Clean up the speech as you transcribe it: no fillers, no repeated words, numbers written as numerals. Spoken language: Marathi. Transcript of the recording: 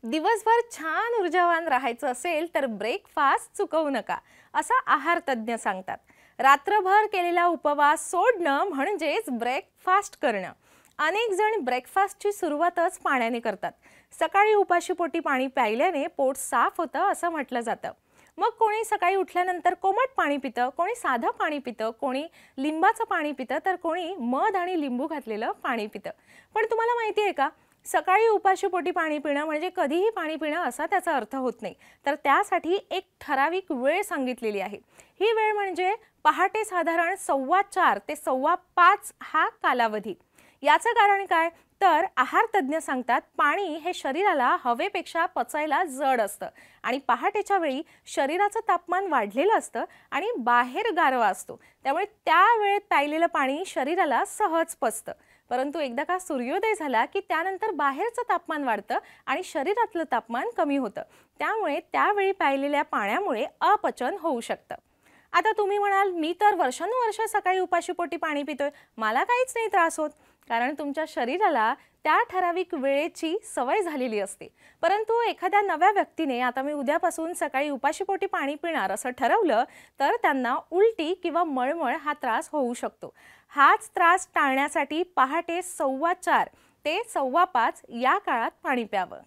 दिवसभर छान ऊर्जावान राहायचं असेल तर ब्रेकफास्ट चुकवू नका, असं आहार तज्ज्ञ सांगतात. रात्रभर केलेला उपवास सोडणं म्हणजेच ब्रेकफास्ट करणं. अनेक जण ब्रेकफास्टची सुरुवातच पाण्याने करतात. सकाळी उपाशीपोटी पाणी प्यायल्याने पोट साफ होतं असं म्हटलं जातं. मग कोणी सकाळी उठल्यानंतर कोमट पाणी पितं, कोणी साधं पाणी पितं, कोणी लिंबाचं पाणी पितं, तर कोणी मध आणि लिंबू घातलेलं पाणी पितं. पण तुम्हाला माहिती आहे का, सकाळी उपाशीपोटी पाणी पिणं म्हणजे कधीही पाणी पिणं असा त्याचा अर्थ होत नाही. तर त्यासाठी एक ठराविक वेळ सांगितलेली आहे. ही वेळ म्हणजे पहाटे साधारण 4:15 ते 5:15 हा कालावधी. याचं कारण काय, तर आहार तज्ज्ञ सांगतात पाणी हे शरीराला हवेपेक्षा पचायला जड असतं आणि पहाटेच्या वेळी शरीराचं तापमान वाढलेलं असतं आणि बाहेर गारवा असतो. त्यामुळे त्या वेळेत प्यायलेलं पाणी शरीराला सहज पचतं. परंतु एकदा का सूर्योदय झाला की त्यानंतर बाहेरचं तापमान वाढतं आणि शरीरातलं तापमान कमी होतं. त्यामुळे त्यावेळी प्यायलेल्या पाण्यामुळे अपचन होऊ शकतं. आता तुम्ही म्हणाल, मी तर वर्षानुवर्ष सकाळी उपाशीपोटी पाणी पितोय, मला काहीच नाही त्रास होत. कारण तुमच्या शरीराला त्या ठराविक वेळेची सवय झालेली असते. परंतु एखाद्या नव्या व्यक्तीने आता मी उद्यापासून सकाळी उपाशीपोटी पाणी पिणार असं ठरवलं, तर त्यांना उलटी किंवा मळमळ हा त्रास होऊ शकतो. हाच त्रास टाळण्यासाठी पहाटे 4:15 ते 4:15 या काळात पाणी प्यावं.